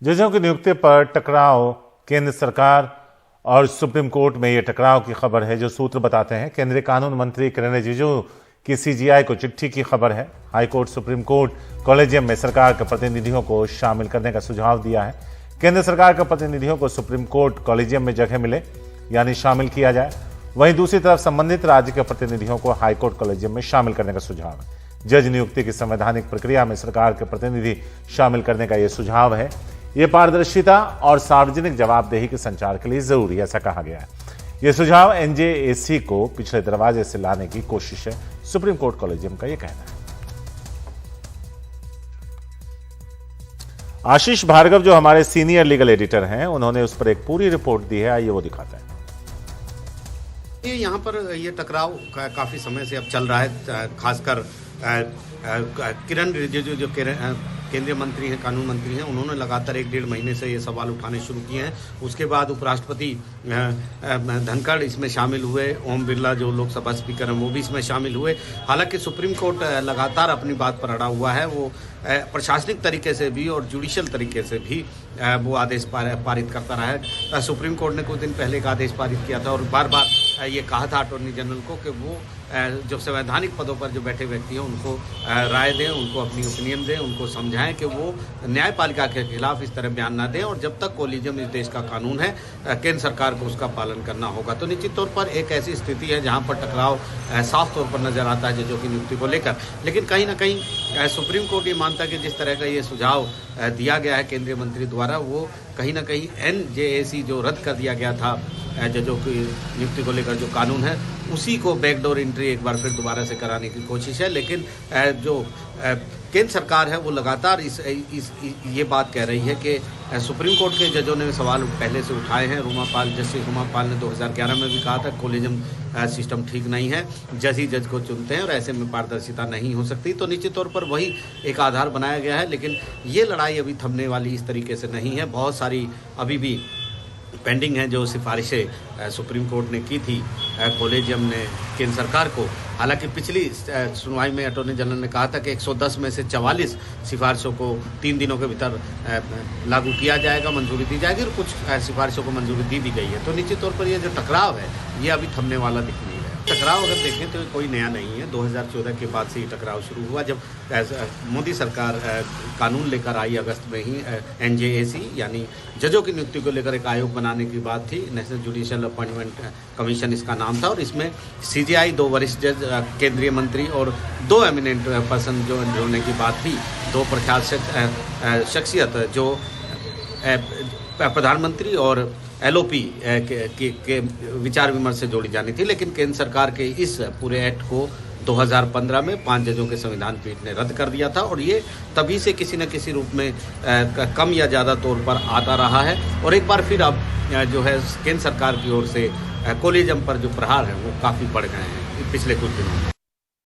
जजों की नियुक्ति पर टकराव, केंद्र सरकार और सुप्रीम कोर्ट में यह टकराव की खबर है। जो सूत्र बताते हैं, केंद्रीय कानून मंत्री किरेन रिजिजू की सीजीआई को चिट्ठी की खबर है। हाईकोर्ट सुप्रीम कोर्ट कॉलेजियम में सरकार के प्रतिनिधियों को शामिल करने का सुझाव दिया है। केंद्र सरकार के प्रतिनिधियों को सुप्रीम कोर्ट कॉलेजियम में जगह मिले, यानी शामिल किया जाए। वहीं दूसरी तरफ संबंधित राज्य के प्रतिनिधियों को हाईकोर्ट कॉलेजियम में शामिल करने का सुझाव है। जज नियुक्ति की संवैधानिक प्रक्रिया में सरकार के प्रतिनिधि शामिल करने का यह सुझाव है। यह पारदर्शिता और सार्वजनिक जवाबदेही के संचार के लिए जरूरी, ऐसा कहा गया है। यह सुझाव एनजेएसी को पिछले दरवाजे से लाने की कोशिश है, सुप्रीम कोर्ट कॉलेजियम का यह कहना है। आशीष भार्गव जो हमारे सीनियर लीगल एडिटर हैं, उन्होंने उस पर एक पूरी रिपोर्ट दी है, आइए वो दिखाते हैं। यहाँ पर ये टकराव काफी समय से अब चल रहा है। खासकर किरेन रिजिजू जो केंद्रीय मंत्री हैं, कानून मंत्री हैं, उन्होंने लगातार 1-1.5 महीने से ये सवाल उठाने शुरू किए हैं। उसके बाद उपराष्ट्रपति धनखड़ इसमें शामिल हुए, ओम बिरला जो लोकसभा स्पीकर हैं वो भी इसमें शामिल हुए। हालांकि सुप्रीम कोर्ट लगातार अपनी बात पर अड़ा हुआ है। वो प्रशासनिक तरीके से भी और जुडिशियल तरीके से भी वो आदेश पारित करता रहा है। सुप्रीम कोर्ट ने कुछ दिन पहले एक आदेश पारित किया था और बार बार ये कहा था अटॉर्नी जनरल को कि वो जो संवैधानिक पदों पर जो बैठे व्यक्ति हैं उनको राय दें, उनको अपनी ओपिनियन दें, उनको समझाएं कि वो न्यायपालिका के खिलाफ इस तरह बयान ना दें। और जब तक कॉलेजियम इस देश का कानून है, केंद्र सरकार को उसका पालन करना होगा। तो निश्चित तौर पर एक ऐसी स्थिति है जहां पर टकराव साफ तौर पर नजर आता है जजों की नियुक्ति को लेकर। लेकिन कहीं ना कहीं सुप्रीम कोर्ट ये मानता है कि जिस तरह का ये सुझाव दिया गया है केंद्रीय मंत्री द्वारा, वो कहीं ना कहीं एनजेएसी जो रद्द कर दिया गया था जजों की नियुक्ति को लेकर जो कानून है, उसी को बैकडोर एंट्री एक बार फिर दोबारा से कराने की कोशिश है। लेकिन जो केंद्र सरकार है वो लगातार ये बात कह रही है कि सुप्रीम कोर्ट के जजों ने सवाल पहले से उठाए हैं। जस्टिस रूमा पाल ने 2011 में भी कहा था कॉलेजियम सिस्टम ठीक नहीं है, जज ही जज को चुनते हैं और ऐसे में पारदर्शिता नहीं हो सकती। तो निश्चित तौर पर वही एक आधार बनाया गया है। लेकिन ये लड़ाई अभी थमने वाली इस तरीके से नहीं है। बहुत सारी अभी भी पेंडिंग है जो सिफारिशें सुप्रीम कोर्ट ने की थी कॉलेजियम ने केंद्र सरकार को। हालांकि पिछली सुनवाई में अटॉर्नी जनरल ने कहा था कि 110 में से 44 सिफारिशों को 3 दिनों के भीतर लागू किया जाएगा, मंजूरी दी जाएगी, और कुछ सिफारिशों को मंजूरी दी भी गई है। तो निश्चित तौर पर ये जो टकराव है ये अभी थमने वाला दिख नहीं है। टकराव अगर देखें तो कोई नया नहीं है। 2014 के बाद से ये टकराव शुरू हुआ, जब मोदी सरकार कानून लेकर आई अगस्त में ही। एनजेएसी यानी जजों की नियुक्ति को लेकर एक आयोग बनाने की बात थी, नेशनल जुडिशियल अपॉइंटमेंट कमीशन इसका नाम था। और इसमें सीजीआई, 2 वरिष्ठ जज, केंद्रीय मंत्री और 2 एमिनेंट पर्सन जो जोड़ने की बात थी। 2 प्रख्यात शख्सियत जो प्रधानमंत्री और एलओपी के विचार विमर्श से जोड़ी जानी थी। लेकिन केंद्र सरकार के इस पूरे एक्ट को 2015 में 5 जजों के संविधान पीठ ने रद्द कर दिया था। और ये तभी से किसी न किसी रूप में कम या ज़्यादा तौर पर आता रहा है। और एक बार फिर अब जो है केंद्र सरकार की ओर से कॉलेजियम पर जो प्रहार है वो काफ़ी बढ़ गए हैं पिछले कुछ दिनों में।